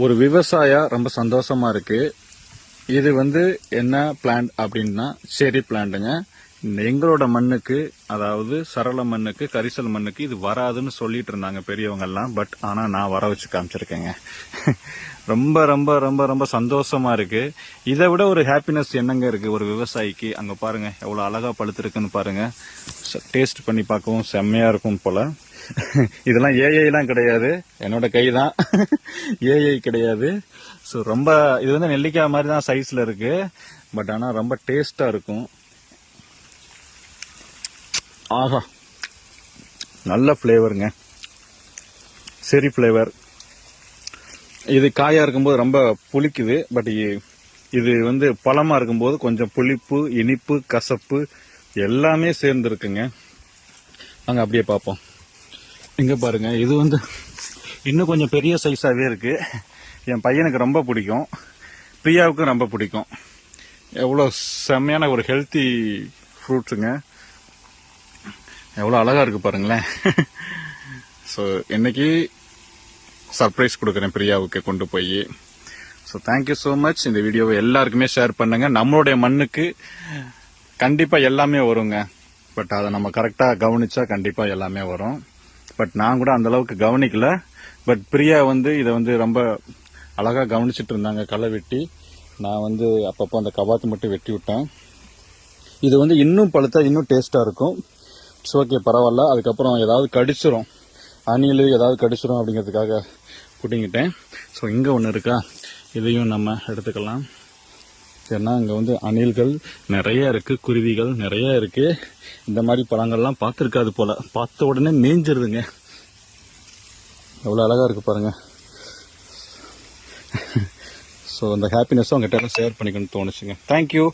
ஒரு விவசாயா ரொம்ப சந்தோஷமா இருக்கு. இது என்ன பிளான்ட் அப்படின்னா செரி பிளான்ட்டுங்க. எங்களோட மண்ணுக்கு, அதாவது சரள மண்ணுக்கு, கரிசல் மண்ணுக்கு இது வராதுன்னு சொல்லிட்டு இருந்தாங்க பெரியவங்க எல்லாம். பட் ஆனா நான் வர வச்சு காமிச்சிருக்கேங்க. ரொம்ப ரொம்ப ரொம்ப ரொம்ப சந்தோஷமா இருக்கு. இதை விட ஒரு ஹாப்பினஸ் என்னங்க இருக்கு ஒரு விவசாயிக்கு? அங்க பாருங்க எவ்வளவு அழகா பழுத்திருக்குன்னு பாருங்க. டேஸ்ட் பண்ணி பார்க்கவும் செம்மையா இருக்கும் போல. இதெல்லாம் ஏஐலாம் கிடையாது, என்னோட கை தான். ஏஐ கிடையாது. ஸோ ரொம்ப இது நெல்லிக்காய் மாதிரி தான் சைஸ்ல இருக்கு. பட் ஆனால் ரொம்ப டேஸ்டா இருக்கும். ஆஹா, நல்ல ஃப்ளேவருங்க, செரி ஃப்ளேவர். இது காயா இருக்கும்போது ரொம்ப புளிக்குது. பட் இது பழமா இருக்கும்போது கொஞ்சம் புளிப்பு, இனிப்பு, கசப்பு எல்லாமே சேர்ந்து இருக்குங்க. நாங்கள் அப்படியே பார்ப்போம். இங்க பாருங்க, இது இன்னும் கொஞ்சம் பெரிய சைஸாவே இருக்கு. என் பையனுக்கு ரொம்ப பிடிக்கும், பிரியாவுக்கும் ரொம்ப பிடிக்கும். எவ்வளோ செம்மையான ஒரு ஹெல்த்தி ஃப்ரூட்ஸுங்க. எவ்வளோ அழகா இருக்கு பாருங்களேன். ஸோ இன்னைக்கு சர்ப்ரைஸ் கொடுக்குறேன் பிரியாவுக்கு கொண்டு போய். So thank you so much. இந்த வீடியோவை எல்லாருக்குமே ஷேர் பண்ணுங்க. நம்மளுடைய மண்ணுக்கு கண்டிப்பா எல்லாமே வருங்க. பட் அதை நம்ம கரெக்டா கவனிச்சா கண்டிப்பா எல்லாமே வரும். பட் நான் கூட அந்த அளவுக்கு கவனிக்கல. பட் பிரியா இதை ரொம்ப அழகா கவனிச்சிட்டு இருந்தாங்க. களை வெட்டி நான் அப்பப்போ அந்த கவாத்து மட்டும் வெட்டி விட்டேன். இது இன்னும் பழுத்தா இன்னும் டேஸ்டா இருக்கும். இட்ஸ் ஓகே, பரவாயில்ல. அதுக்கப்புறம் ஏதாவது கடிச்சிரும், அணில் ஏதாவது கடிச்சிரும் அப்படிங்கிறதுக்காக புட்டிங்கிட்டேன். ஸோ இங்கே ஒன்று இருக்கா, இதையும் நம்ம எடுத்துக்கலாம். ஏன்னா இங்கே அணில்கள் நிறைய இருக்கு, குருவிகள் நிறைய இருக்கு. இந்த மாதிரி பழங்கள்லாம் பார்த்துருக்காது போல, பார்த்த உடனே மேய்ஞ்சிருதுங்க. எவ்வளோ அழகா இருக்கு பாருங்க. ஸோ அந்த ஹாப்பினஸும் உங்ககிட்ட ஷேர் பண்ணிக்கணும்னு தோணுச்சுங்க. தேங்க்யூ.